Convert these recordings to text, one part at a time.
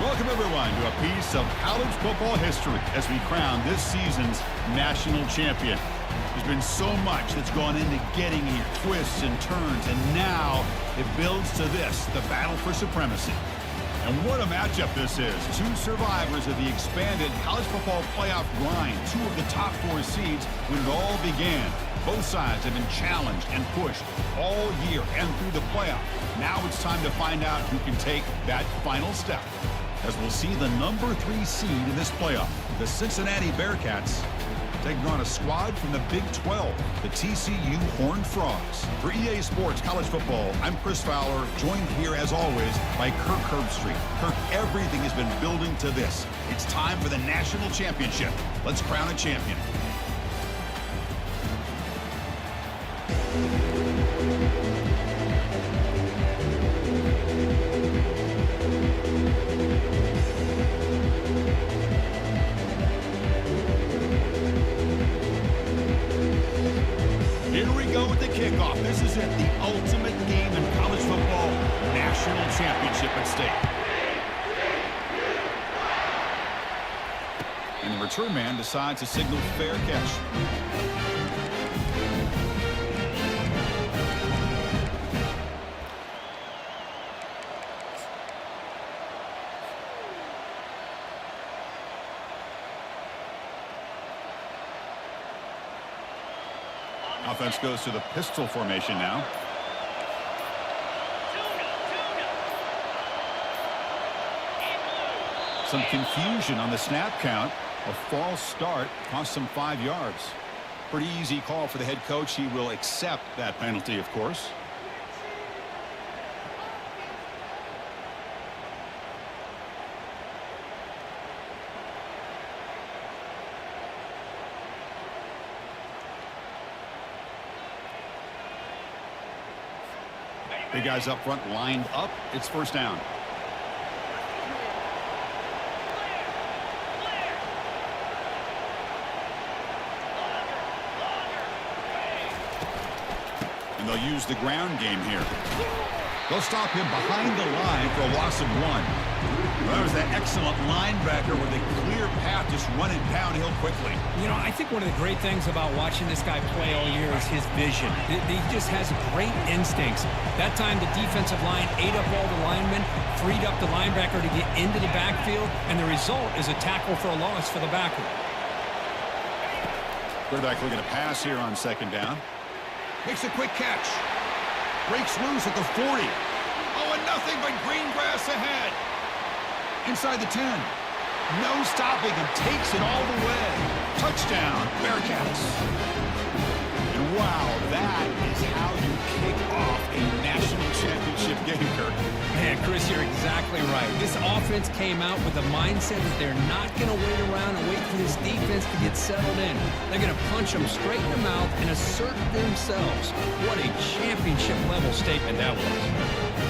Welcome, everyone, to a piece of college football history as we crown this season's national champion. There's been so much that's gone into getting here, twists and turns, and now it builds to this, the battle for supremacy. And what a matchup this is. Two survivors of the expanded college football playoff grind, two of the top four seeds when it all began. Both sides have been challenged and pushed all year and through the playoff. Now it's time to find out who can take that final step, as we'll see the number 3 seed in this playoff, the Cincinnati Bearcats, taking on a squad from the Big 12, the TCU Horned Frogs. For EA Sports College Football, I'm Chris Fowler, joined here as always by Kirk Herbstreit. Kirk, everything has been building to this. It's time for the national championship. Let's crown a champion. Here we go with the kickoff. This is it, the ultimate game in college football, national championship at stake. And the return man decides to signal fair catch. Offense goes to the pistol formation now. Some confusion on the snap count. A false start cost him 5 yards. Pretty easy call for the head coach. He will accept that penalty, of course. The guys up front lined up. It's first down. And they'll use the ground game here. They'll stop him behind the line for a loss of 1. Well, that was that excellent linebacker with a clear path, just running downhill quickly. You know, I think one of the great things about watching this guy play all year is his vision. He just has great instincts. That time, the defensive line ate up all the linemen, freed up the linebacker to get into the backfield, and the result is a tackle for a loss for the backer. Quarterback looking to pass here on second down. Makes a quick catch. Breaks loose at the 40. Oh, and nothing but green grass ahead. Inside the 10. No stopping him. Takes it all the way. Touchdown, Bearcats. And wow, that is how you kick off a national championship game, Kirk. Man, Chris, you're exactly right. This offense came out with a mindset that they're not going to wait around and wait for this defense to get settled in. They're going to punch them straight in the mouth and assert themselves. What a championship-level statement that was.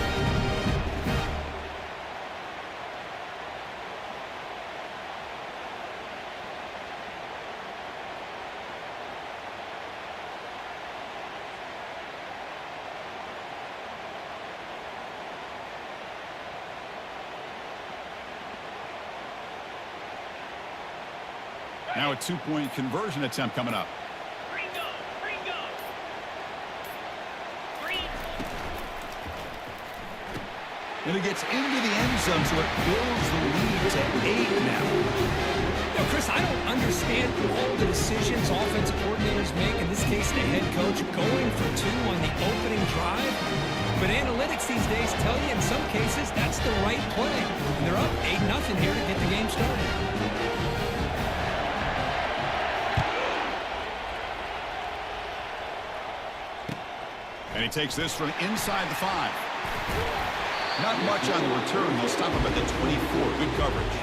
Now a 2-point conversion attempt coming up. And it gets into the end zone, so it builds the lead to 8 now. You know, Chris, I don't understand all the decisions offensive coordinators make, in this case the head coach, going for 2 on the opening drive. But analytics these days tell you in some cases that's the right play. And they're up 8-0 here to get the game started. And he takes this from inside the 5. Not much on the return. They'll stop him at the 24. Good coverage.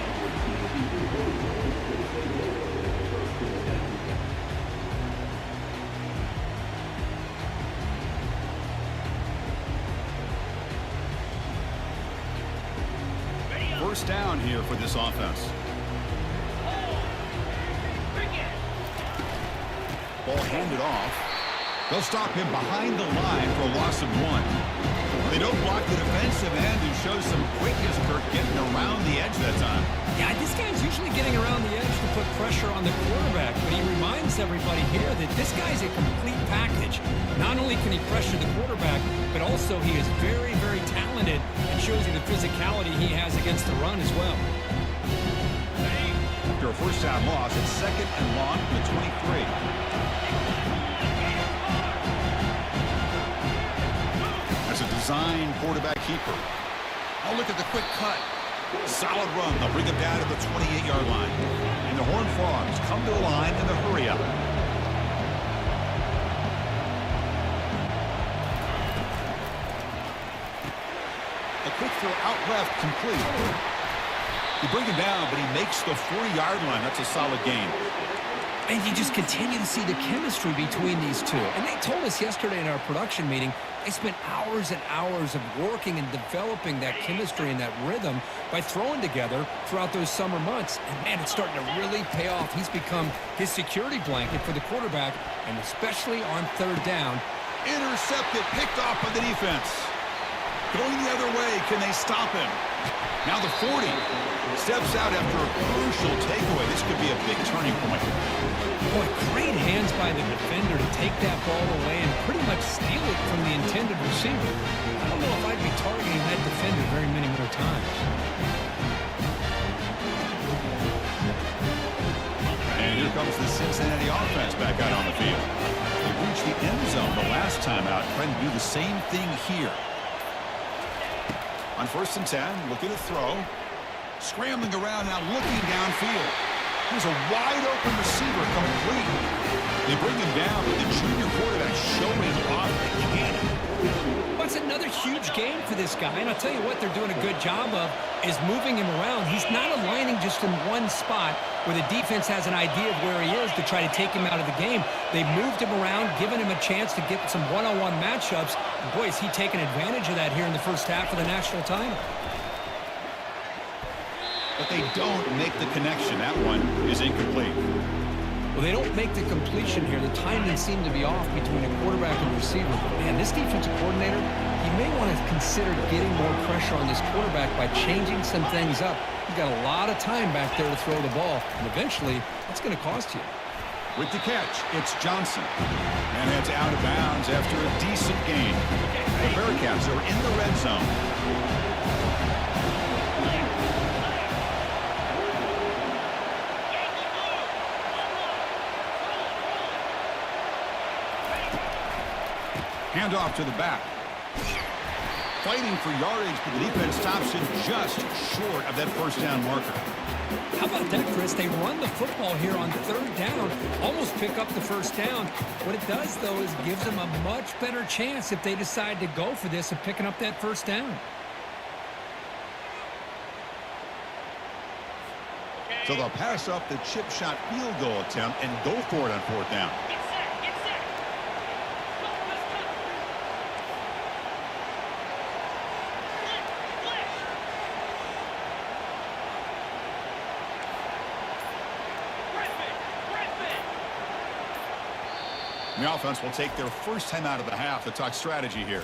First down here for this offense. Ball handed off. They'll stop him behind the line for a loss of 1. They don't block the defensive end, who shows some quickness, Kirk, getting around the edge of that pressure on the quarterback, but he reminds everybody here that this guy's a complete package. Not only can he pressure the quarterback, but also he is very, very talented and shows you the physicality he has against the run as well. After a first down loss, it's second and long from the 23. That's a design quarterback keeper. Oh, look at the quick cut. Solid run. They'll bring him down to the 28-yard line. And the Horned Frogs come to the line in the hurry-up. A quick throw out left, complete. You bring him down, but he makes the 40-yard line. That's a solid gain. And you just continue to see the chemistry between these two. And they told us yesterday in our production meeting, they spent hours and hours of working and developing that chemistry and that rhythm by throwing together throughout those summer months. And, man, it's starting to really pay off. He's become his security blanket for the quarterback, and especially on third down. Intercepted, picked off by the defense. Going the other way, can they stop him? Now the 40 steps out after a crucial takeaway. This could be a big turning point. Boy, great hands by the defender to take that ball away and pretty much steal it from the intended receiver. I don't know if I'd be targeting that defender very many more times. And here comes the Cincinnati offense back out on the field. They reached the end zone the last time out, trying to do the same thing here. On 1st and 10, looking to throw. Scrambling around now, looking downfield. Here's a wide-open receiver, complete. They bring him down, but the junior quarterback showing off the cannon. Well, it's another huge game for this guy, and I'll tell you what they're doing a good job of is moving him around. He's not aligning just in one spot where the defense has an idea of where he is to try to take him out of the game. They've moved him around, given him a chance to get some one-on-one matchups. And boy, is he taking advantage of that here in the first half of the national title. But they don't make the connection. That one is incomplete. Well, they don't make the completion here. The timing seemed to be off between a quarterback and receiver. But, man, this defensive coordinator, he may want to consider getting more pressure on this quarterback by changing some things up. He's got a lot of time back there to throw the ball, and eventually it's going to cost you. With the catch, it's Johnson. And it's out of bounds after a decent gain. The Bearcats are in the red zone. Handoff to the back. Fighting for yardage, but the defense stops him just short of that first down marker. How about that, Chris? They run the football here on third down, almost pick up the first down. What it does, though, is gives them a much better chance if they decide to go for this of picking up that first down. So they'll pass up the chip shot field goal attempt and go for it on fourth down. The offense will take their first time out of the half to talk strategy here.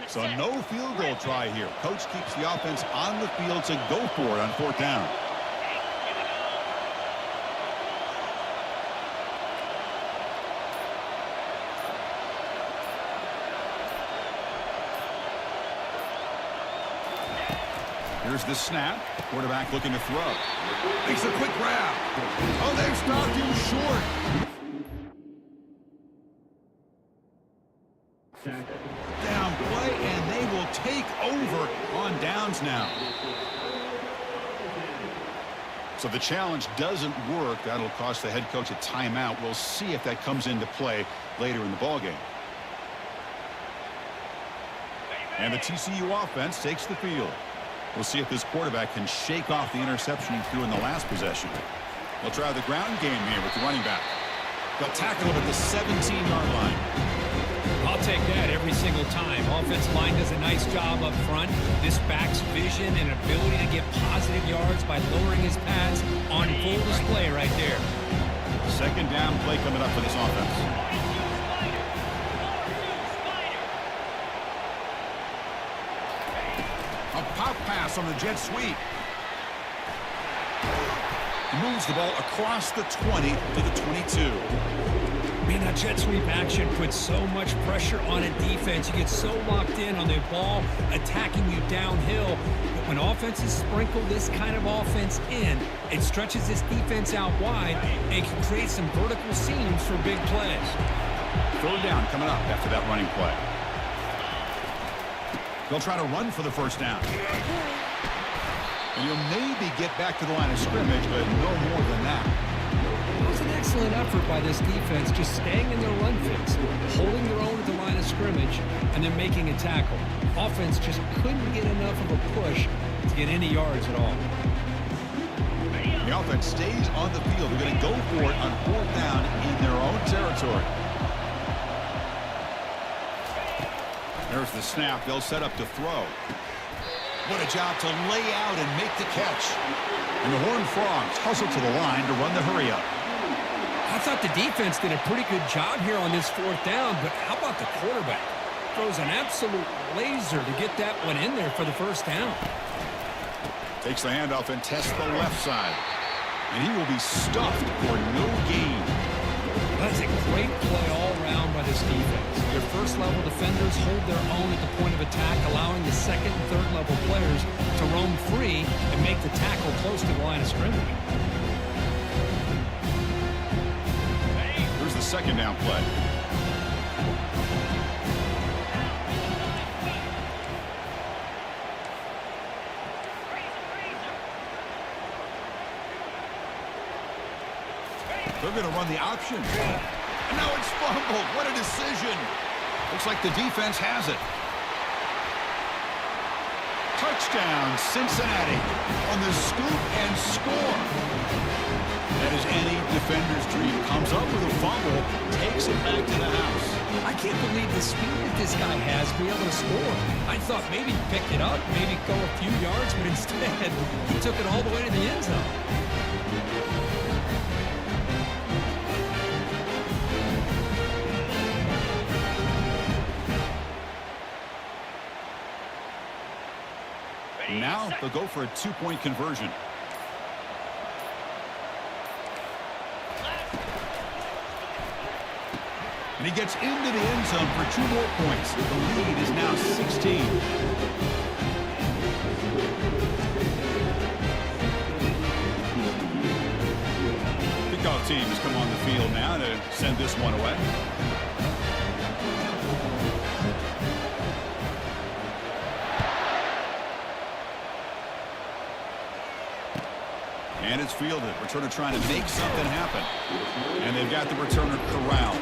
So no field goal try here. Coach keeps the offense on the field to go for it on fourth down. Here's the snap. Quarterback looking to throw. Makes a quick grab. Oh, they've stopped him short. Down play, and they will take over on downs now. So the challenge doesn't work. That'll cost the head coach a timeout. We'll see if that comes into play later in the ballgame. And the TCU offense takes the field. We'll see if this quarterback can shake off the interception he threw in the last possession. They'll try the ground game here with the running back. They'll tackle him at the 17-yard line. I'll take that every single time. Offensive line does a nice job up front. This back's vision and ability to get positive yards by lowering his pads on full display right there. Second down play coming up for this offense. A pop pass on the jet sweep. Moves the ball across the 20 to the 22. Man, that jet sweep action puts so much pressure on a defense. You get so locked in on the ball attacking you downhill. But when offenses sprinkle this kind of offense in, it stretches this defense out wide and can create some vertical seams for big plays. Third down coming up after that running play. They'll try to run for the first down. And you'll maybe get back to the line of scrimmage, but no more than that. It was an excellent effort by this defense, just staying in their run fix, holding their own at the line of scrimmage, and then making a tackle. Offense just couldn't get enough of a push to get any yards at all. The offense stays on the field. They're going to go for it on fourth down in their own territory. There's the snap. They'll set up to throw. What a job to lay out and make the catch. And the Horned Frogs hustle to the line to run the hurry-up. I thought the defense did a pretty good job here on this fourth down, but how about the quarterback? Throws an absolute laser to get that one in there for the first down. Takes the handoff and tests the left side. And he will be stuffed for no gain. That's a great play all around by this defense. Your first-level defenders hold their own at the point of attack, allowing the second and third-level players to roam free and make the tackle close to the line of scrimmage. Here's the second down play. They're going to run the option. And now it's fumbled. What a decision. Looks like the defense has it. Touchdown, Cincinnati. On the scoop and score. That is any defender's dream. Comes up with a fumble, takes it back to the house. I can't believe the speed that this guy has to be able to score. I thought maybe he picked it up, maybe go a few yards, but instead he took it all the way to the end zone. Now they'll go for a two-point conversion. And he gets into the end zone for 2 more points. The lead is now 16. Kickoff team has come on the field now to send this one away. And it's fielded. Returner trying to make something happen. And they've got the returner corralled.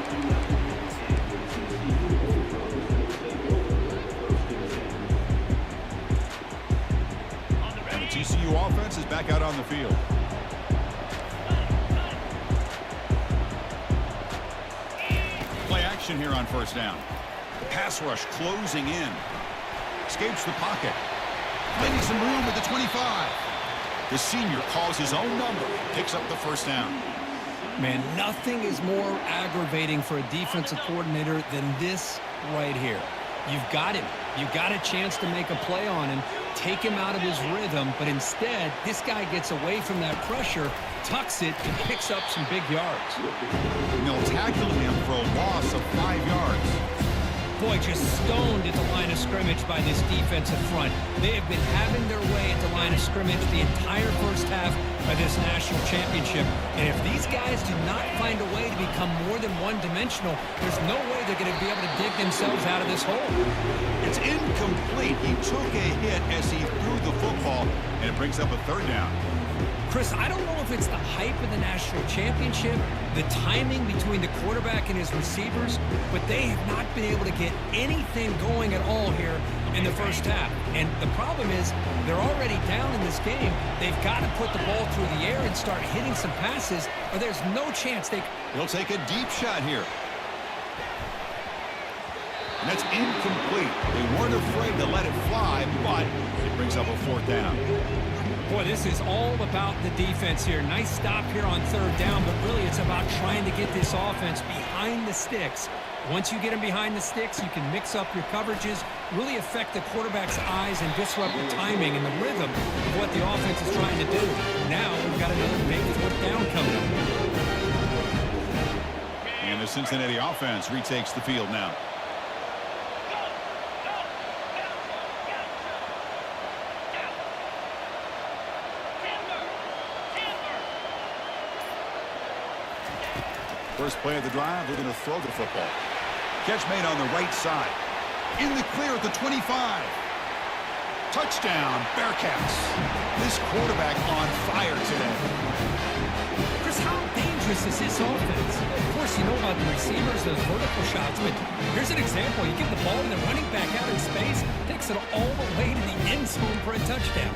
And the TCU offense is back out on the field. Play action here on first down. Pass rush closing in. Escapes the pocket. Finding some room at the 25. The senior calls his own number, picks up the first down. Man, nothing is more aggravating for a defensive coordinator than this right here. You've got him. You've got a chance to make a play on him, take him out of his rhythm, but instead, this guy gets away from that pressure, tucks it, and picks up some big yards. And they'll tackle him for a loss of 5 yards. Boy, just stoned at the line of scrimmage by this defensive front. They have been having their way at the line of scrimmage the entire first half of this national championship. And if these guys do not find a way to become more than one-dimensional, there's no way they're going to be able to dig themselves out of this hole. It's incomplete. He took a hit as he threw the football, and it brings up a third down. Chris, I don't know if it's the hype of the national championship, the timing between the quarterback and his receivers, but they have not been able to get anything going at all here in the first half. And the problem is they're already down in this game. They've got to put the ball through the air and start hitting some passes, or there's no chance They'll take a deep shot here. And that's incomplete. They weren't afraid to let it fly, but it brings up a fourth down. Boy, this is all about the defense here. Nice stop here on third down, but really it's about trying to get this offense behind the sticks. Once you get them behind the sticks, you can mix up your coverages, really affect the quarterback's eyes and disrupt the timing and the rhythm of what the offense is trying to do. Now we've got another big fourth down coming up. And the Cincinnati offense retakes the field now. First play of the drive, they're going to throw the football. Catch made on the right side. In the clear at the 25. Touchdown, Bearcats. This quarterback on fire today. Chris, how dangerous is this offense? Of course, you know about the receivers, those vertical shots, but here's an example. You get the ball and the running back out in space, takes it all the way to the end zone for a touchdown.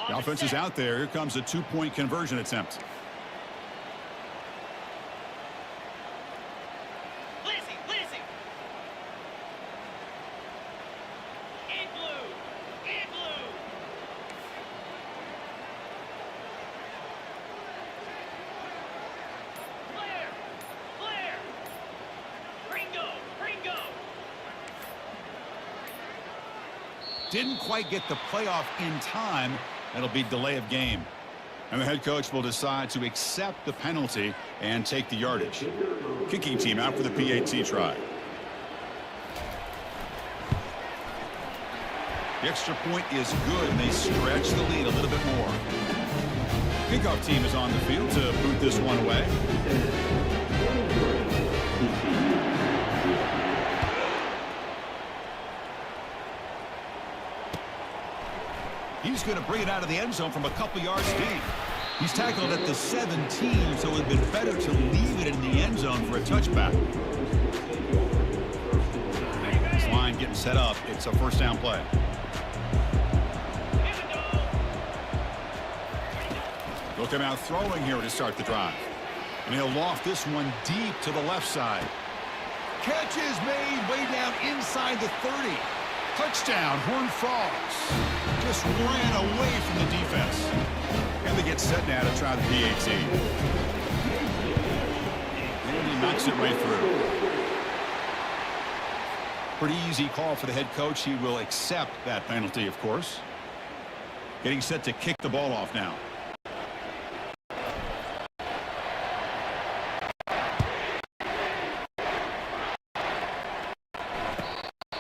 The offense is out there. Here comes a two-point conversion attempt. Lizzie. In blue. Blair. Ringo. Didn't quite get the playoff in time. That'll be delay of game. And the head coach will decide to accept the penalty and take the yardage. Kicking team out for the PAT try. The extra point is good, and they stretch the lead a little bit more. Kickoff team is on the field to boot this one away. He's going to bring it out of the end zone from a couple yards deep. He's tackled at the 17, so it would have been better to leave it in the end zone for a touchback. This line getting set up. It's a first down play. They'll come out throwing here to start the drive. And he'll loft this one deep to the left side. Catch is made way down inside the 30. Touchdown, Horned Frogs. Just ran away from the defense. And they get set now to try the PAT. And he knocks it right through. Pretty easy call for the head coach. He will accept that penalty, of course. Getting set to kick the ball off now.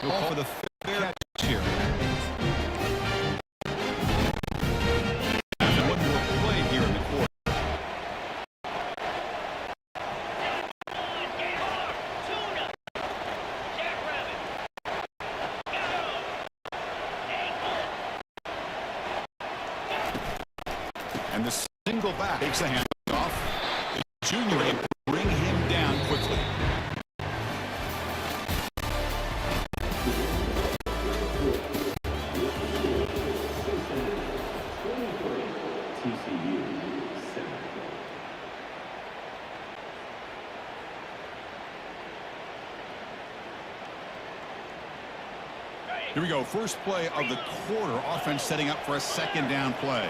He'll call for the fair catch here. And one more play here in the quarter. And the single back takes the hand off. The junior able to bring him down quickly. Here we go. First play of the quarter. Offense setting up for a second down play.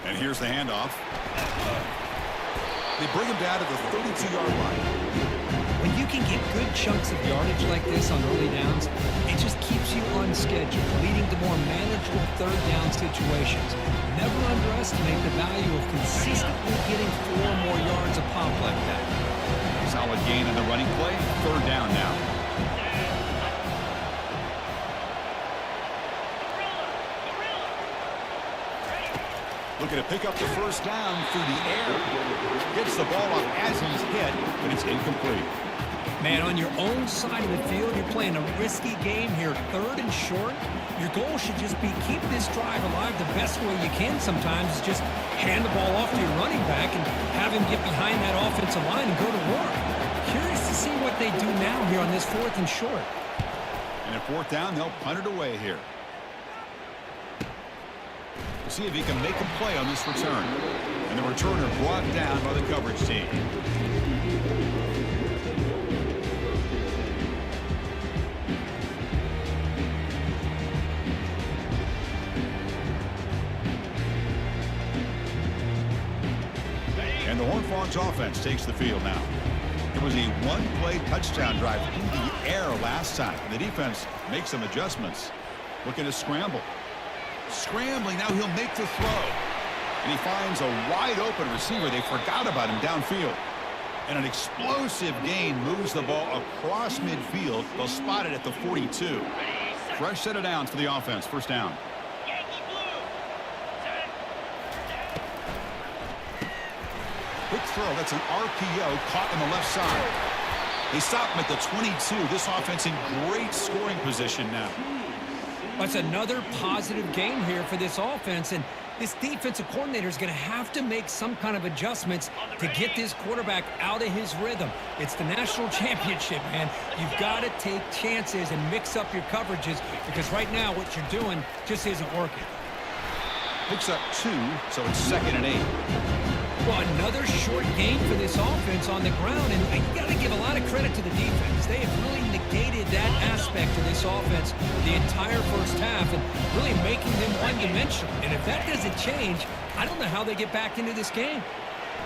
And here's the handoff. They bring him down to the 32-yard line. When you can get good chunks of yardage like this on early downs, it just keeps you on schedule, leading to more manageable third down situations. Never underestimate the value of consistently getting 4 more yards a pop like that. Solid gain in the running play. Third down now. Looking to pick up the first down through the air. Gets the ball off as he's hit, but it's incomplete. Man, on your own side of the field, you're playing a risky game here, third and short. Your goal should just be keep this drive alive the best way you can sometimes is just hand the ball off to your running back and have him get behind that offensive line and go to work. Curious to see what they do now here on this fourth and short. And at fourth down, they'll punt it away here. We'll see if he can make a play on this return. And the returner brought down by the coverage team. And the Horned Frogs offense takes the field now. It was a one-play touchdown drive in the air last time. The defense makes some adjustments. Looking to scramble. Scrambling, now he'll make the throw. And he finds a wide-open receiver. They forgot about him downfield. And an explosive gain moves the ball across midfield. They'll spot it at the 42. Fresh set of downs for the offense. First down. Quick throw. That's an RPO caught on the left side. They stop him at the 22. This offense in great scoring position now. That's another positive game here for this offense, and this defensive coordinator is going to have to make some kind of adjustments to get this quarterback out of his rhythm. It's the national championship, man. You've got to take chances and mix up your coverages because right now what you're doing just isn't working. Picks up 2, so it's 2nd and 8. Well, another short game for this offense on the ground, and I got to give a lot of credit to the defense. They have really negated that aspect of this offense the entire first half and really making them one-dimensional. And if that doesn't change, I don't know how they get back into this game.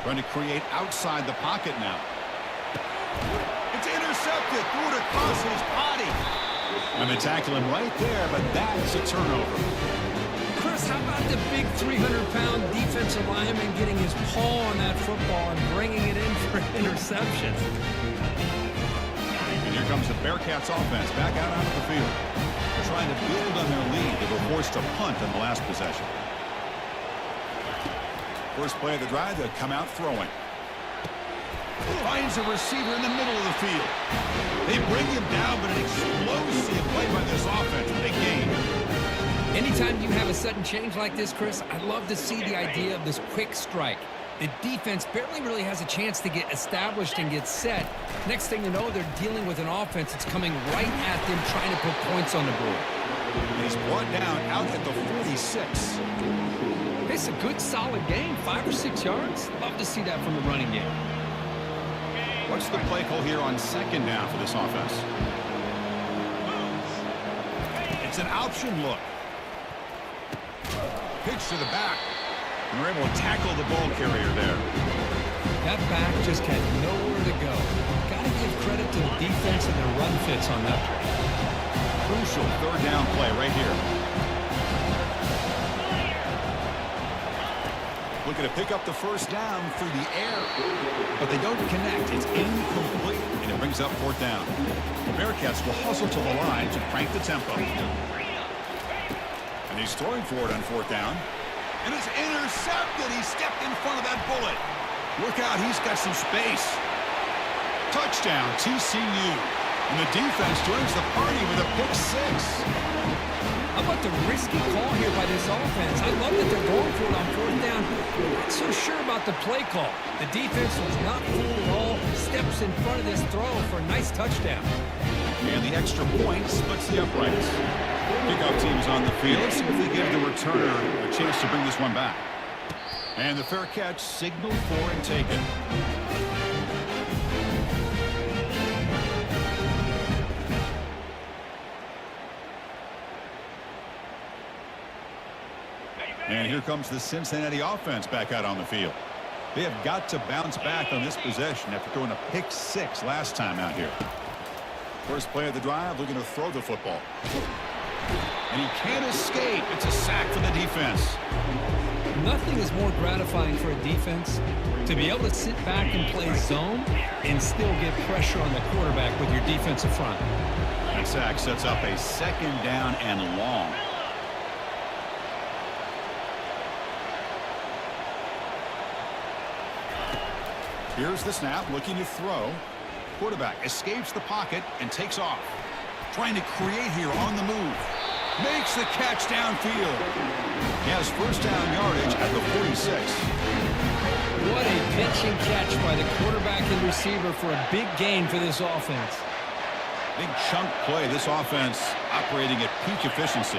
Trying to create outside the pocket now. It's intercepted. Threw it across his body. And they tackle him right there, but that's a turnover. Chris, how about the big 300-pound defensive lineman getting his paw on that football and bringing it in for an interception? And here comes the Bearcats offense back out onto the field. They're trying to build on their lead. They were forced to punt on the last possession. First play of the drive, they'll come out throwing. Finds a receiver in the middle of the field. They bring him down, but an explosive play by this offense. Big game. Anytime you have a sudden change like this, Chris, I love to see the idea of this quick strike. The defense barely really has a chance to get established and get set. Next thing you know, they're dealing with an offense that's coming right at them, trying to put points on the board. And he's brought down out at the 46. It's a good, solid game, 5 or 6 yards. Love to see that from the running game. What's the play call here on 2nd down for this offense? It's an option look. Pitch to the back. And they're able to tackle the ball carrier there. That back just had nowhere to go. Got to give credit to the defense and their run fits on that play. Crucial 3rd down play right here. Looking to pick up the first down through the air. But they don't connect. It's incomplete. And it brings up 4th down. The Bearcats will hustle to the line to crank the tempo. And he's throwing for it on 4th down. And it's intercepted. He stepped in front of that bullet. Look out, he's got some space. Touchdown, TCU. And the defense joins the party with a pick 6. How about the risky call here by this offense? I love that they're going for it on 4th down. Not so sure about the play call. The defense was not fooled at all. Steps in front of this throw for a nice touchdown. And the extra point splits the uprights. Kickoff team is on the field. Let's see if they give the returner a chance to bring this one back. And the fair catch signaled for and taken. And here comes the Cincinnati offense back out on the field. They have got to bounce back on this possession after throwing a pick 6 last time out here. First play of the drive, looking to throw the football. And he can't escape. It's a sack for the defense. Nothing is more gratifying for a defense to be able to sit back and play zone and still get pressure on the quarterback with your defensive front. That sack sets up a 2nd down and long. Here's the snap, looking to throw. Quarterback escapes the pocket and takes off. Trying to create here on the move. Makes the catch downfield. He has first down yardage at the 46. What a pitch and catch by the quarterback and receiver for a big gain for this offense. Big chunk play. This offense operating at peak efficiency.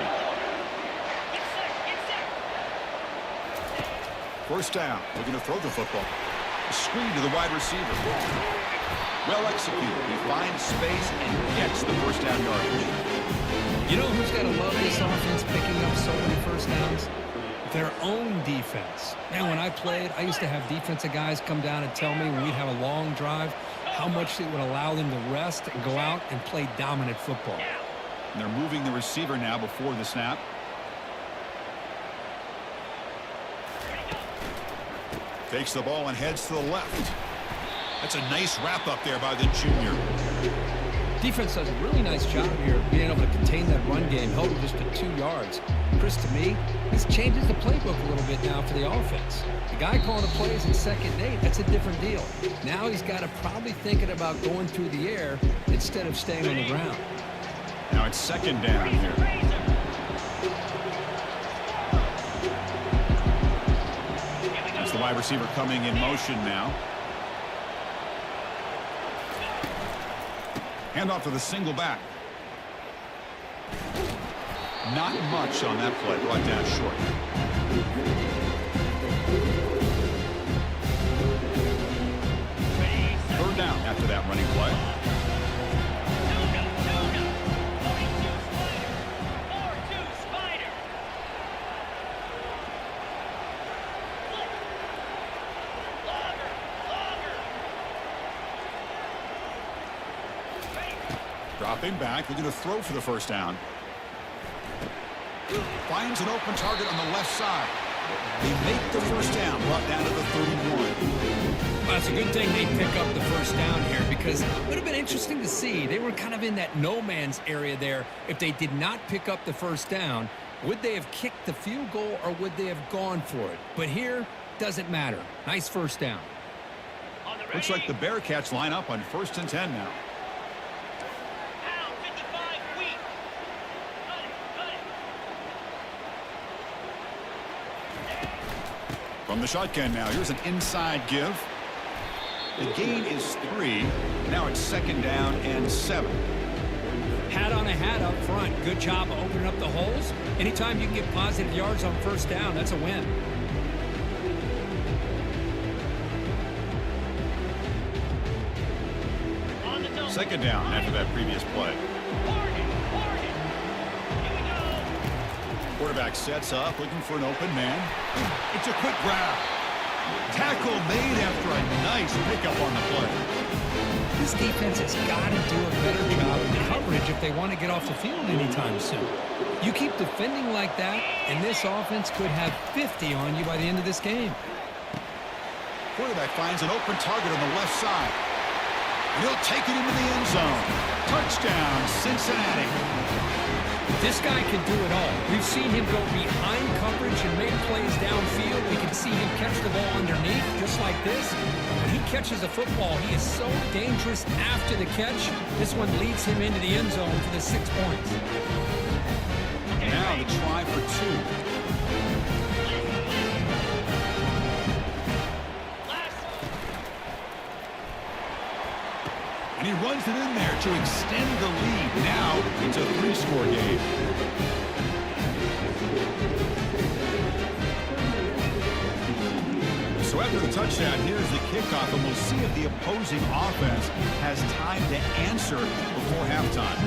First down. Looking to throw the football. A screen to the wide receiver. Well executed. He finds space and gets the first down yardage. You know who's got to love this offense picking up so many first downs? Their own defense. Man, when I played, I used to have defensive guys come down and tell me when we'd have a long drive how much it would allow them to rest and go out and play dominant football. And they're moving the receiver now before the snap. Takes the ball and heads to the left. That's a nice wrap up there by the junior. Defense does a really nice job here being able to contain that run game, held it just to 2 yards. Chris, to me, this changes the playbook a little bit now for the offense. The guy calling the plays in 2nd and 8, that's a different deal. Now he's got to probably thinking about going through the air instead of staying on the ground. Now it's 2nd down here. That's the wide receiver coming in motion now. Handoff to the single back. Not much on that play. Brought down short. Third down after that running play. Dropping back, looking to throw for the first down. Finds an open target on the left side. They make the first down, brought down to the 31. Well, it's a good thing they pick up the first down here because it would have been interesting to see. They were kind of in that no man's area there. If they did not pick up the first down, would they have kicked the field goal or would they have gone for it? But here, doesn't matter. Nice first down. Looks like the Bearcats line up on 1st and 10 now. From the shotgun now, here's an inside give. The gain is 3. Now it's 2nd down and 7. Hat on a hat up front. Good job of opening up the holes. Anytime you can get positive yards on first down, that's a win. Second down after that previous play. Quarterback sets up, looking for an open man. It's a quick grab. Tackle made after a nice pickup on the play. This defense has got to do a better job in coverage if they want to get off the field anytime soon. You keep defending like that, and this offense could have 50 on you by the end of this game. Quarterback finds an open target on the left side. And he'll take it into the end zone. Touchdown, Cincinnati. This guy can do it all. We've seen him go behind coverage and make plays downfield. We can see him catch the ball underneath, just like this. When he catches a football, he is so dangerous after the catch. This one leads him into the end zone for the 6 points. Now the try for 2. And he runs it in there to extend the lead. Now it's a 3-score game. So after the touchdown, here's the kickoff, and we'll see if the opposing offense has time to answer before halftime.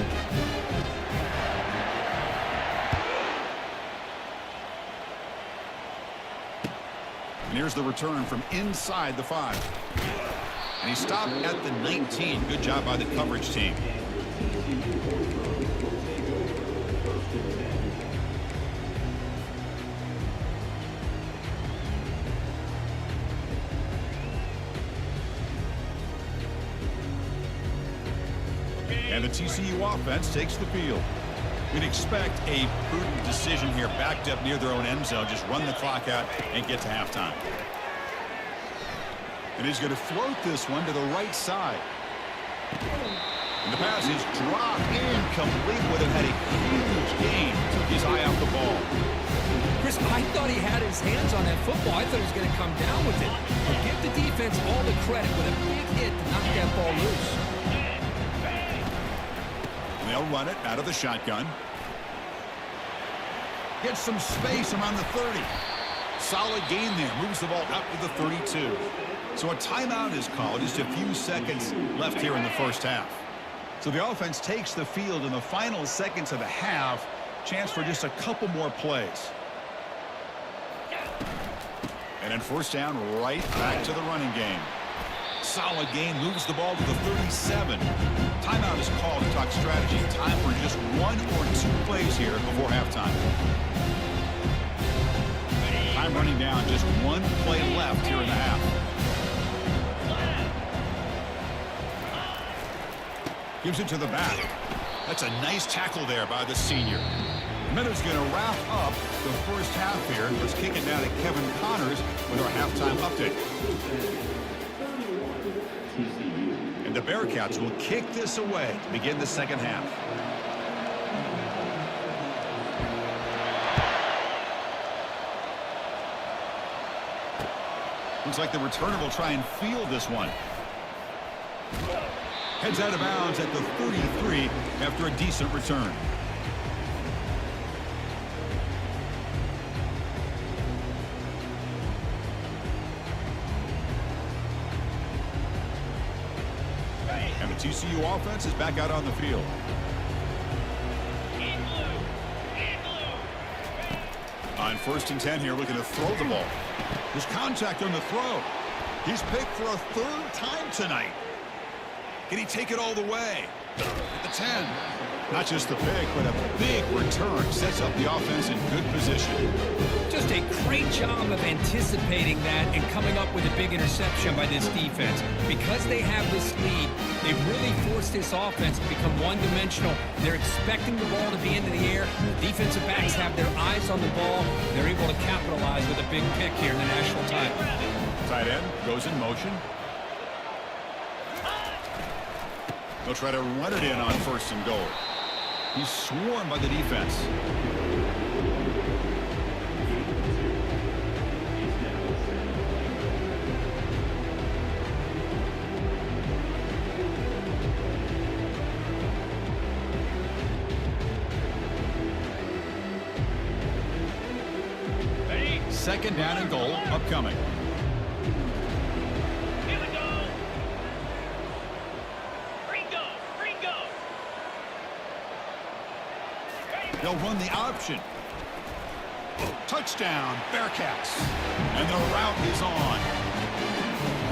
And here's the return from inside the 5. And he stopped at the 19. Good job by the coverage team. And the TCU offense takes the field. We'd expect a prudent decision here, backed up near their own end zone. Just run the clock out and get to halftime. And he's going to float this one to the right side. And the pass is dropped incomplete with it. Had a huge gain. Took his eye off the ball. Chris, I thought he had his hands on that football. I thought he was going to come down with it. But give the defense all the credit with a big hit to knock that ball loose. They'll run it out of the shotgun. Gets some space around the 30. Solid gain there. Moves the ball out to the 32. So a timeout is called. Just a few seconds left here in the first half. So the offense takes the field in the final seconds of the half. Chance for just a couple more plays. And then first down, right back to the running game. Solid gain, moves the ball to the 37. Timeout is called to talk strategy. Time for just 1 or 2 plays here before halftime. Time running down, just 1 play left here in the half. Gives it to the back. That's a nice tackle there by the senior. Minutes going to wrap up the first half here. Let's kick it down to Kevin Connors with our halftime update. And the Bearcats will kick this away to begin the second half. Looks like the returner will try and field this one. Heads out of bounds at the 33 after a decent return. And the TCU offense is back out on the field. On 1st and 10 here, looking to throw the ball. There's contact on the throw. He's picked for a 3rd time tonight. Can he take it all the way? At the 10. Not just the pick, but a big return. Sets up the offense in good position. Just a great job of anticipating that and coming up with a big interception by this defense. Because they have this lead, they've really forced this offense to become one-dimensional. They're expecting the ball to be into the air. The defensive backs have their eyes on the ball. They're able to capitalize with a big pick here in the national title. Tight end goes in motion. They'll try to run it in on 1st and goal. He's swarmed by the defense. Second down and goal upcoming. Here we go. Ringo. They'll run the option. Touchdown, Bearcats. And the route is on.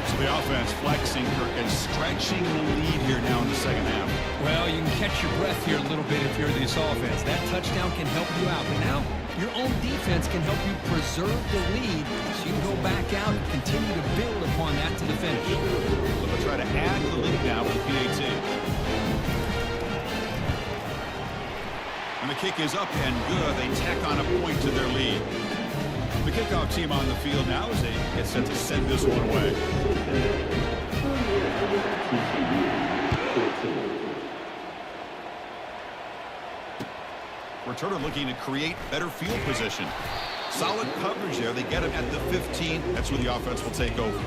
So the offense flexing, Kirk, and stretching the lead here now in the second half. Well, you can catch your breath here a little bit if you're this offense. That touchdown can help you out. But now, your own defense can help you preserve the lead so you can go back out and continue to build upon that to the finish. They'll try to add to the lead now with PAT. And the kick is up and good. They tack on a point to their lead. The kickoff team on the field now as they get set to send this one away. Returner looking to create better field position. Solid coverage there. They get him at the 15. That's where the offense will take over.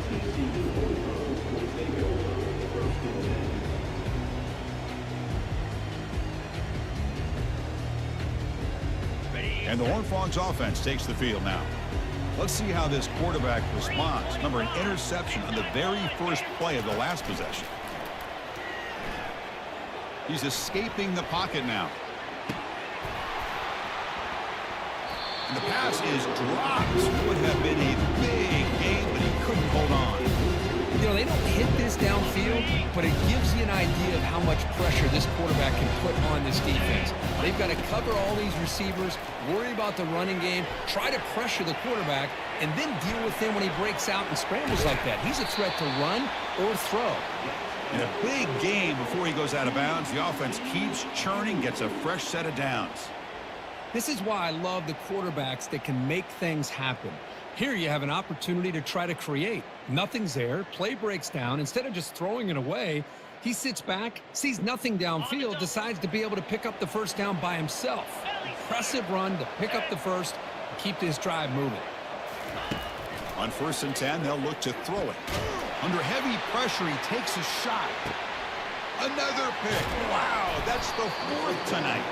And the Horned Frogs offense takes the field now. Let's see how this quarterback responds. Remember, an interception on the very first play of the last possession. He's escaping the pocket now. And the pass is dropped. Would have been a big game, but he couldn't hold on. You know, they don't hit this downfield, but it gives you an idea of how much pressure this quarterback can put on this defense. They've got to cover all these receivers, worry about the running game, try to pressure the quarterback, and then deal with him when he breaks out and scrambles like that. He's a threat to run or throw. In a big game before he goes out of bounds, the offense keeps churning, gets a fresh set of downs. This is why I love the quarterbacks that can make things happen. Here you have an opportunity to try to create. Nothing's there. Play breaks down. Instead of just throwing it away, he sits back, sees nothing downfield, decides to be able to pick up the first down by himself. Impressive run to pick up the first and keep this drive moving. On 1st and 10, they'll look to throw it. Under heavy pressure, he takes a shot. Another pick. Wow, that's the 4th tonight.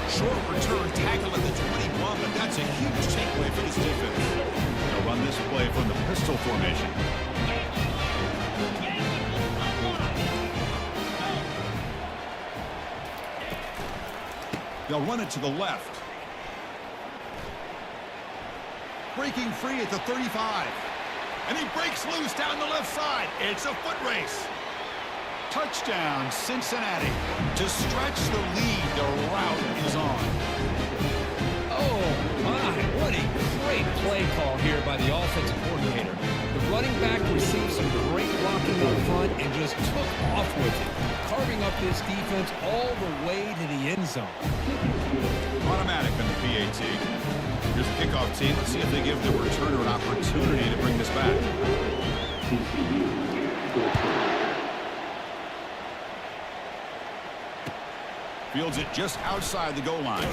Short return tackle at the 21, but that's a huge takeaway for this defense. They'll run this play from the pistol formation. They'll run it to the left. Breaking free at the 35. And he breaks loose down the left side. It's a foot race. Touchdown, Cincinnati. To stretch the lead, the route is on. Oh, my. What a great play call here by the offensive coordinator. The running back received some great blocking up front and just took off with it, carving up this defense all the way to the end zone. Automatic in the PAT. Here's the kickoff team. Let's see if they give the returner an opportunity to bring this back. Fields it just outside the goal line.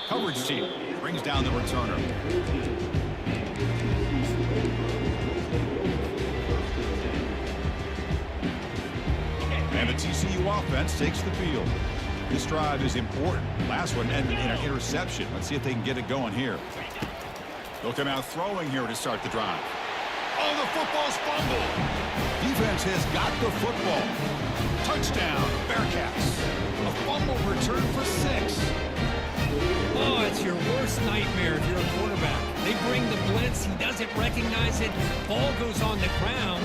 Coverage team brings down the returner. And the TCU offense takes the field. This drive is important. Last one ended in an interception. Let's see if they can get it going here. They'll come out throwing here to start the drive. Oh, the football's fumbled. Defense has got the football. Touchdown, Bearcats. A fumble return for 6. Oh, it's your worst nightmare if you're a quarterback. They bring the blitz. He doesn't recognize it. Ball goes on the ground.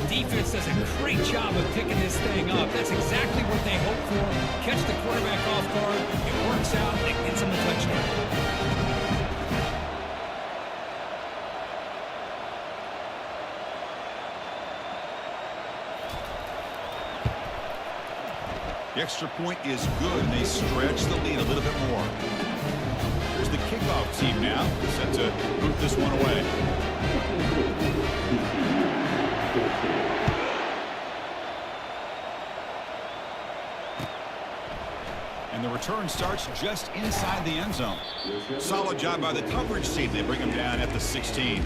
Defense does a great job of picking this thing up. That's exactly what they hope for. Catch the quarterback off guard. It works out. It gets him a touchdown. The extra point is good, and they stretch the lead a little bit more. Here's the kickoff team now, set to boot this one away. And the return starts just inside the end zone. Solid job by the coverage team. They bring him down at the 16.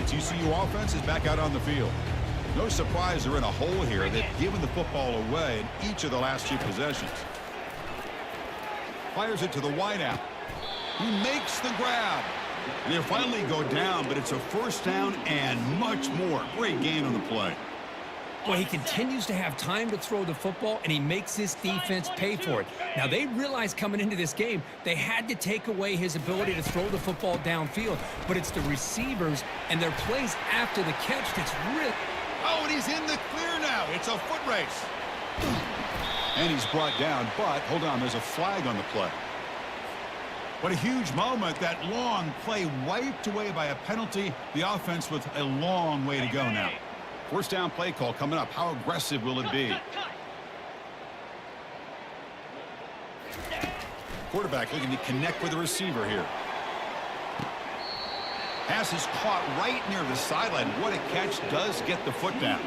TCU offense is back out on the field. No surprise they're in a hole here. They've given the football away in each of the last 2 possessions. Fires it to the wideout. He makes the grab. They finally go down, but it's a first down and much more. Great gain on the play. Well, he continues to have time to throw the football, and he makes this defense pay for it. Now, they realized coming into this game, they had to take away his ability to throw the football downfield. But it's the receivers and their plays after the catch that's really... Oh, and he's in the clear now. It's a foot race. And he's brought down, but hold on, there's a flag on the play. What a huge moment. That long play wiped away by a penalty. The offense with a long way to go now. First down play call coming up. How aggressive will it be? Quarterback looking to connect with the receiver here. Pass is caught right near the sideline. What a catch. Does get the foot down.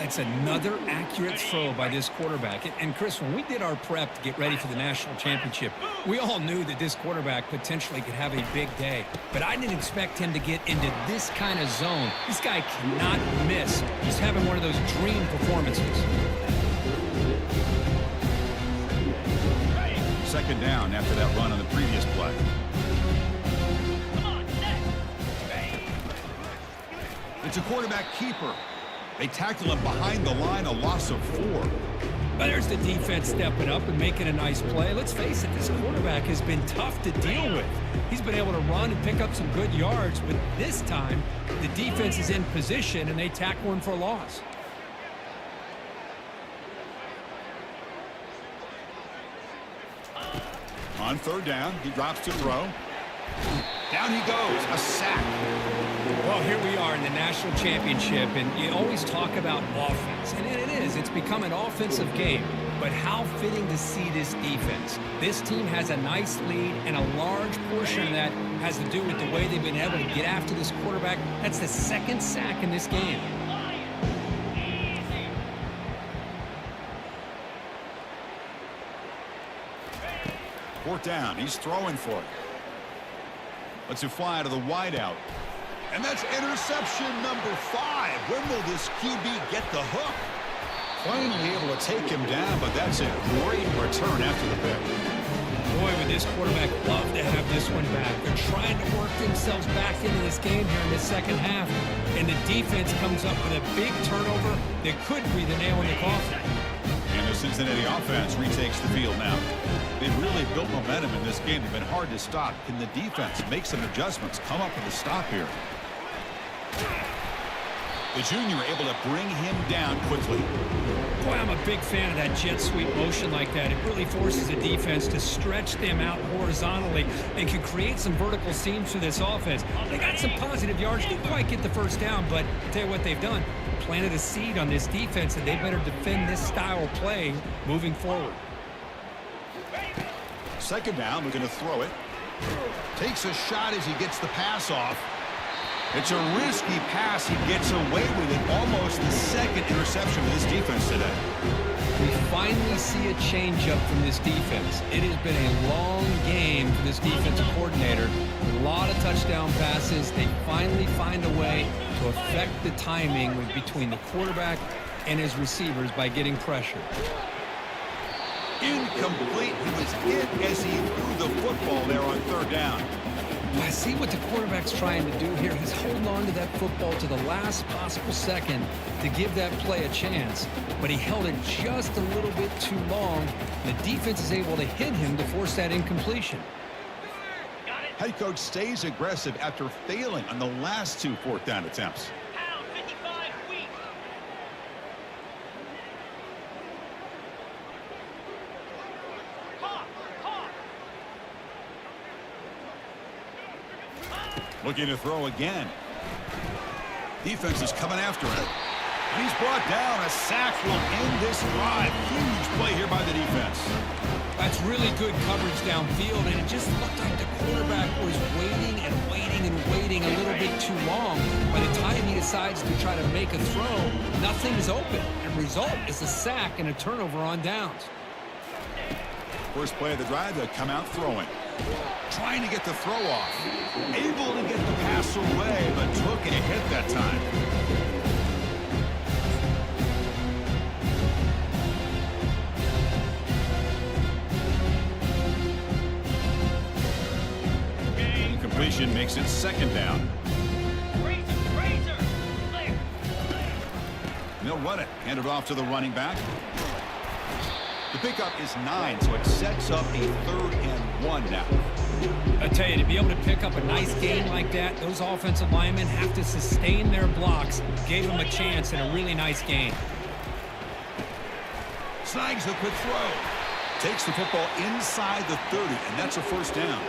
It's another accurate throw by this quarterback. And Chris, when we did our prep to get ready for the national championship, we all knew that this quarterback potentially could have a big day. But I didn't expect him to get into this kind of zone. This guy cannot miss. He's having one of those dream performances. Second down after that run on the previous play. It's a quarterback keeper. They tackle him behind the line, a loss of 4. But there's the defense stepping up and making a nice play. Let's face it, this quarterback has been tough to deal with. He's been able to run and pick up some good yards, but this time the defense is in position and they tackle him for a loss. On third down, he drops to throw. Down he goes, a sack. Well, here we are in the national championship, and you always talk about offense, and it is. It's become an offensive game, but how fitting to see this defense. This team has a nice lead, and a large portion of that has to do with the way they've been able to get after this quarterback. That's the second sack in this game. Fourth down, he's throwing for it. Let's it fly to the wideout. And that's interception number 5. When will this QB get the hook? Finally able to take him down, but that's a great return after the pick. Boy, would this quarterback love to have this one back. They're trying to work themselves back into this game here in the second half. And the defense comes up with a big turnover that could be the nail in the coffin. And the Cincinnati offense retakes the field now. They've really built momentum in this game. They've been hard to stop. Can the defense make some adjustments, come up with a stop here? The junior able to bring him down quickly. Boy, I'm a big fan of that jet sweep motion like that. It really forces the defense to stretch them out horizontally and can create some vertical seams for this offense. They got some positive yards. Didn't quite get the first down, but I'll tell you what they've done. Planted a seed on this defense, and they better defend this style of play moving forward. Second down, we're going to throw it. Takes a shot as he gets the pass off. It's a risky pass. He gets away with it. Almost the second interception of this defense today. We finally see a changeup from this defense. It has been a long game for this defensive coordinator. A lot of touchdown passes. They finally find a way to affect the timing between the quarterback and his receivers by getting pressure. Incomplete. He was hit as he threw the football there on third down. I see what the quarterback's trying to do here. He's holding on to that football to the last possible second to give that play a chance. But he held it just a little bit too long. The defense is able to hit him to force that incompletion. Head coach stays aggressive after failing on the last 2 fourth down attempts. Pound 55 weak. Looking to throw again. Defense is coming after him. And he's brought down. A sack will end this drive. Huge play here by the defense. That's really good coverage downfield, and it just looked like the quarterback was waiting and waiting and waiting a little bit too long. By the time he decides to try to make a throw, nothing's open. And the result is a sack and a turnover on downs. First play of the drive, they'll come out throwing. Trying to get the throw off. Able to get the pass away, but took a hit that time. Completion makes it second down. Razor, clear. And they'll run it. Hand it off to the running back. The pickup is 9, so it sets up a 3rd and 1 now. I tell you, to be able to pick up a nice gain like that, those offensive linemen have to sustain their blocks. Gave them a chance and a really nice gain. Snags the quick throw. Takes the football inside the 30, and that's a first down.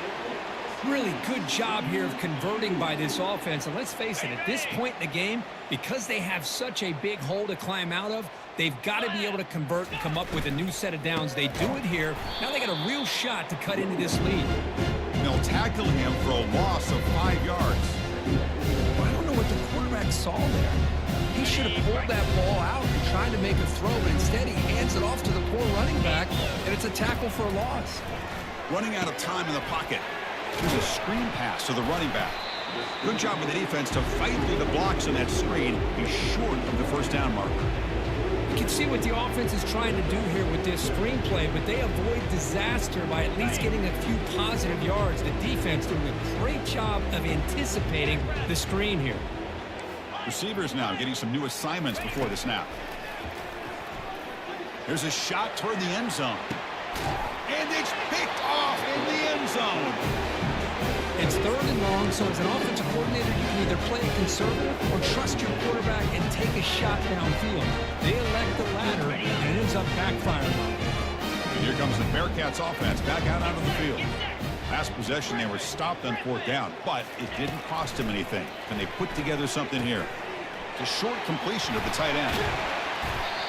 Really good job here of converting by this offense. And let's face it, at this point in the game, because they have such a big hole to climb out of, they've got to be able to convert and come up with a new set of downs. They do it here. Now they got a real shot to cut into this lead. They'll tackle him for a loss of 5 yards. I don't know what the quarterback saw there. He should have pulled that ball out and tried to make a throw, but instead he hands it off to the poor running back, and it's a tackle for a loss. Running out of time in the pocket. Here's a screen pass to the running back. Good job with the defense to fight through the blocks on that screen. He's short of the first down marker. You can see what the offense is trying to do here with this screenplay, but they avoid disaster by at least getting a few positive yards. The defense doing a great job of anticipating the screen here. Receivers now getting some new assignments before the snap. Here's a shot toward the end zone. And it's picked off in the end zone. It's 3rd and long, so as an offensive coordinator, you can either play it conservative or trust your quarterback and take a shot downfield. They elect the latter, and it ends up backfiring. And here comes the Bearcats offense back out onto the field. Last possession, they were stopped on 4th down, but it didn't cost them anything. And they put together something here. It's a short completion of the tight end.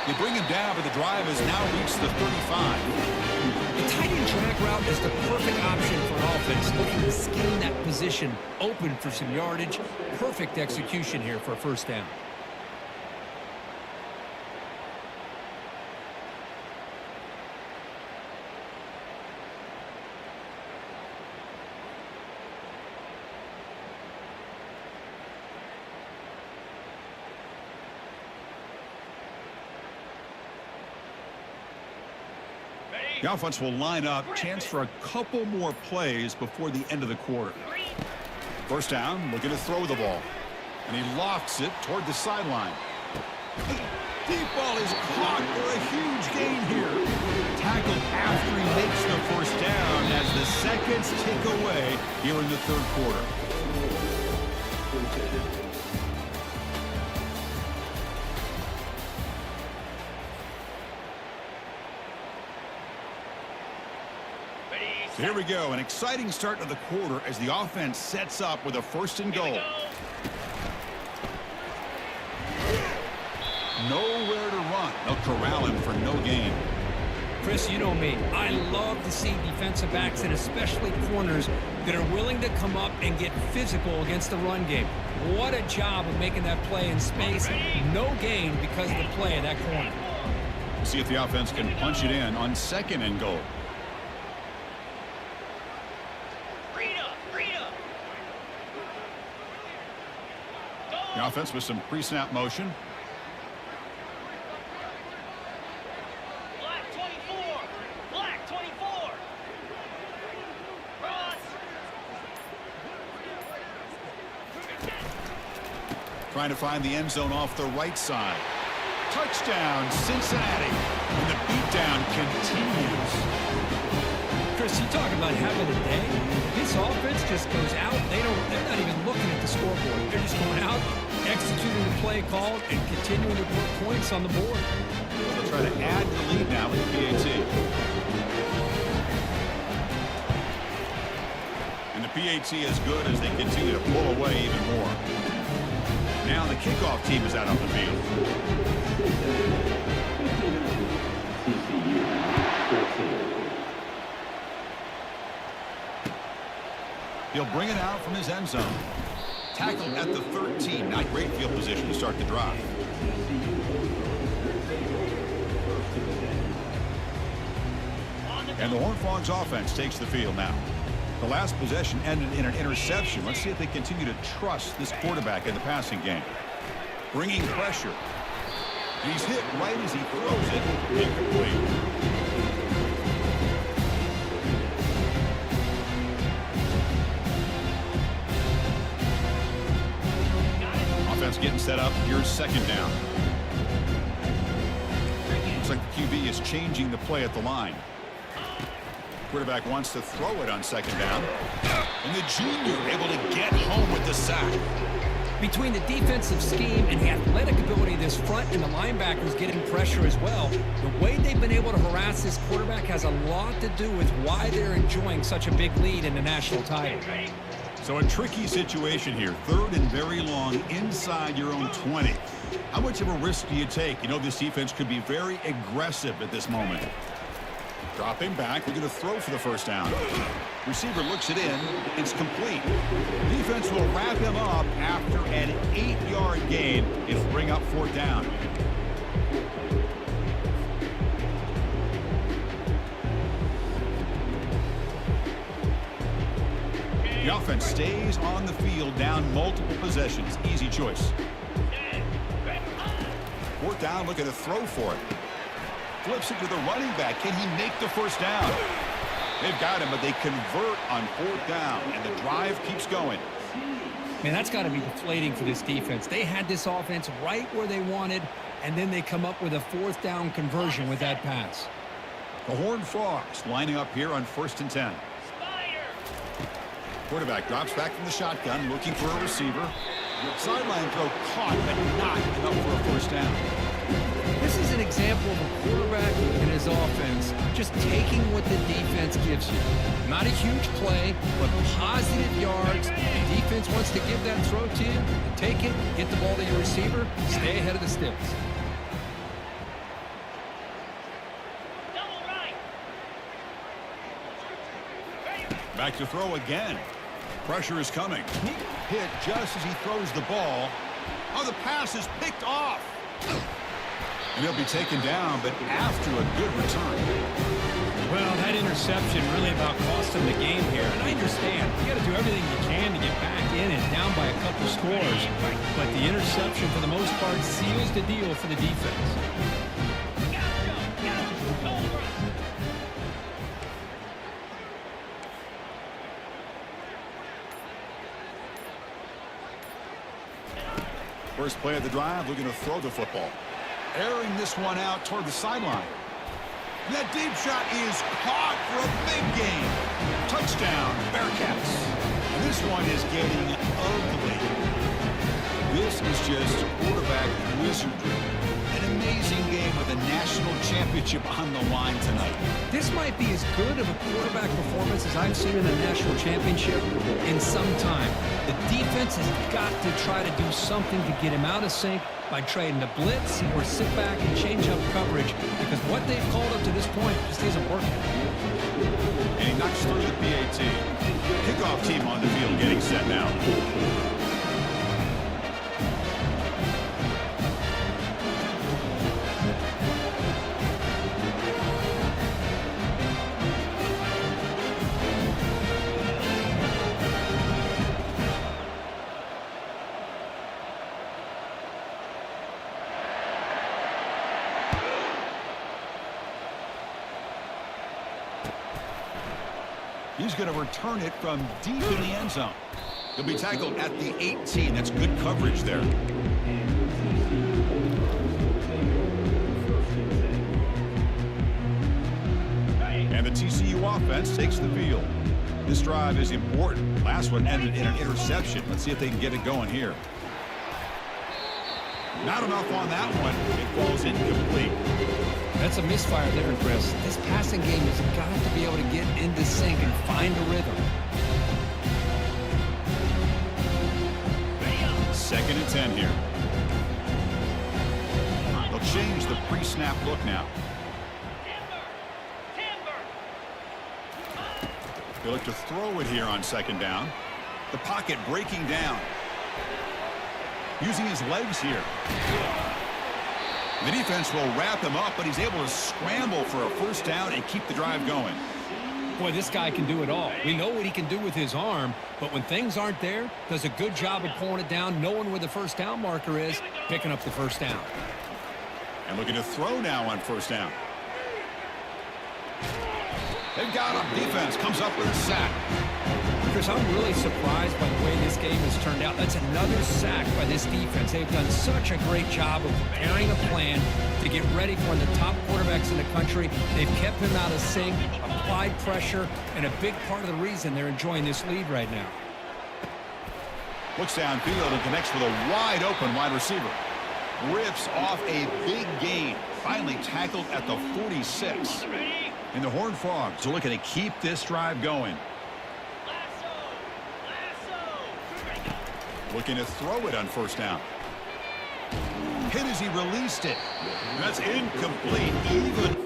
They bring him down, but the drive has now reached the 35. The tight end drag route is the perfect option for an offense looking to scheme that position open for some yardage. Perfect execution here for a first down. The offense will line up. Chance for a couple more plays before the end of the quarter. First down, looking to throw the ball. And he lofts it toward the sideline. Deep ball is caught for a huge gain here. Tackled after he makes the first down as the seconds tick away here in the third quarter. So here we go, an exciting start to the quarter as the offense sets up with a first and goal. Nowhere to run. They'll corral him for no gain. Chris, you know me. I love to see defensive backs and especially corners that are willing to come up and get physical against the run game. What a job of making that play in space. No gain because of the play of that corner. We'll see if the offense can punch it in on second and goal. The offense with some pre-snap motion. Black 24. Black 24. Cross. Trying to find the end zone off the right side. Touchdown, Cincinnati. And the beatdown continues. Chris, you talk about having a day. This offense just goes out. They're not even looking at the scoreboard. They're just going out, executing the play called, and continuing to put points on the board. They'll try to add the lead now with the PAT. And the PAT is good as they continue to pull away even more. Now the kickoff team is out on the field. He'll bring it out from his end zone. Tackled at the 13. Not great field position to start the drive. And the Horned Frogs offense takes the field now. The last possession ended in an interception. Let's see if they continue to trust this quarterback in the passing game. Bringing pressure. He's hit right as he throws it. Incomplete. Getting set up. Here's second down. Looks like the QB is changing the play at the line. Quarterback wants to throw it on second down. And the junior able to get home with the sack. Between the defensive scheme and the athletic ability of this front and the linebackers getting pressure as well, the way they've been able to harass this quarterback has a lot to do with why they're enjoying such a big lead in the national title. So a tricky situation here. Third and very long inside your own 20. How much of a risk do you take? You know this defense could be very aggressive at this moment. Dropping back, we're going to throw for the first down. Receiver looks it in. It's complete. Defense will wrap him up after an 8-yard gain. It'll bring up fourth down. The offense stays on the field, down multiple possessions. Easy choice. Fourth down, looking to throw for it. Flips it to the running back. Can he make the first down? They've got him, but they convert on fourth down, and the drive keeps going. Man, that's got to be deflating for this defense. They had this offense right where they wanted, and then they come up with a fourth down conversion with that pass. The Horned Frogs lining up here on 1st and 10. Quarterback drops back from the shotgun, looking for a receiver. Sideline throw caught, but not enough for a first down. This is an example of a quarterback and his offense just taking what the defense gives you. Not a huge play, but positive yards. The defense wants to give that throw to you. Take it, get the ball to your receiver, stay ahead of the sticks. Back to throw again. Pressure is coming. Hit just as he throws the ball. Oh, the pass is picked off. And he'll be taken down, but after a good return. Well, that interception really about cost him the game here. And I understand. You got to do everything you can to get back in and down by a couple scores. But the interception, for the most part, seals the deal for the defense. First play of the drive, looking to throw the football. Airing this one out toward the sideline. And that deep shot is caught for a big gain. Touchdown, Bearcats. And this one is getting ugly. This is just quarterback wizardry. An amazing game with a national championship on the line tonight. This might be as good of a quarterback performance as I've seen in a national championship in some time. The defense has got to try to do something to get him out of sync by trading the blitz or sit back and change up coverage, because what they've called up to this point just isn't working. And he knocks through the PAT. Kickoff team on the field getting set now. He's going to return it from deep in the end zone. He'll be tackled at the 18. That's good coverage there. And the TCU offense takes the field. This drive is important. Last one ended in an interception. Let's see if they can get it going here. Not enough on that one. It falls incomplete. That's a misfire there, Chris. This passing game has got to be able to get into sync and find a rhythm. 2nd and 10 here. They'll change the pre-snap look now. They look to throw it here on 2nd down. The pocket breaking down. Using his legs here. The defense will wrap him up, but he's able to scramble for a 1st down and keep the drive going. Boy, this guy can do it all. We know what he can do with his arm, but when things aren't there, does a good job of pulling it down, knowing where the 1st down marker is, picking up the 1st down. And looking to throw now on 1st down. They've got him. Defense comes up with a sack. Chris, I'm really surprised by the way this game has turned out. That's another sack by this defense. They've done such a great job of preparing a plan to get ready for one of the top quarterbacks in the country. They've kept him out of sync, applied pressure, and a big part of the reason they're enjoying this lead right now. Looks downfield and connects with a wide-open wide receiver. Rips off a big gain. Finally tackled at the 46. And the Horned Frogs are looking to keep this drive going. Looking to throw it on 1st down. Hit as he released it. That's incomplete. Even.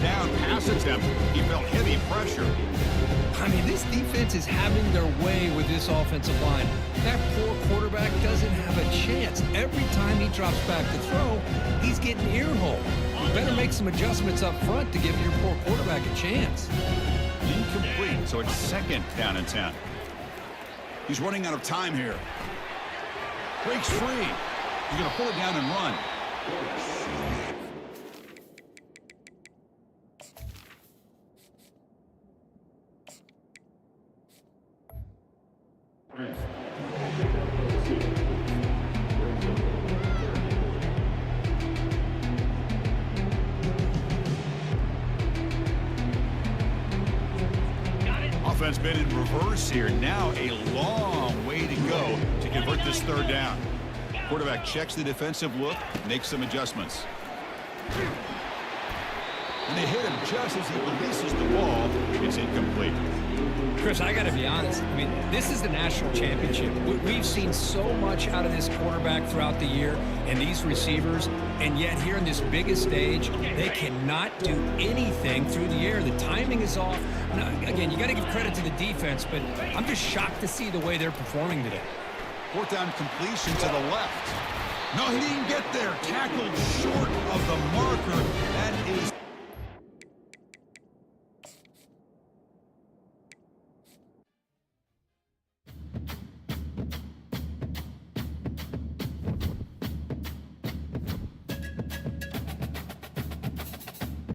Down pass attempt. He felt heavy pressure. I mean, this defense is having their way with this offensive line. That poor quarterback doesn't have a chance. Every time he drops back to throw, he's getting ear-hole. You better make some adjustments up front to give your poor quarterback a chance. Incomplete, so it's 2nd down and 10. He's running out of time here. Breaks free. He's going to pull it down and run. Offense been in reverse here. Now a long way to go to convert this 3rd down. Quarterback checks the defensive look, makes some adjustments. And they hit him just as he releases the ball. It's incomplete. Chris, I got to be honest. I mean, this is the national championship. We've seen so much out of this quarterback throughout the year and these receivers, and yet here in this biggest stage, they cannot do anything through the air. The timing is off. Now, again, you got to give credit to the defense, but I'm just shocked to see the way they're performing today. 4th down completion to the left. No, he didn't get there. Tackled short of the marker. That is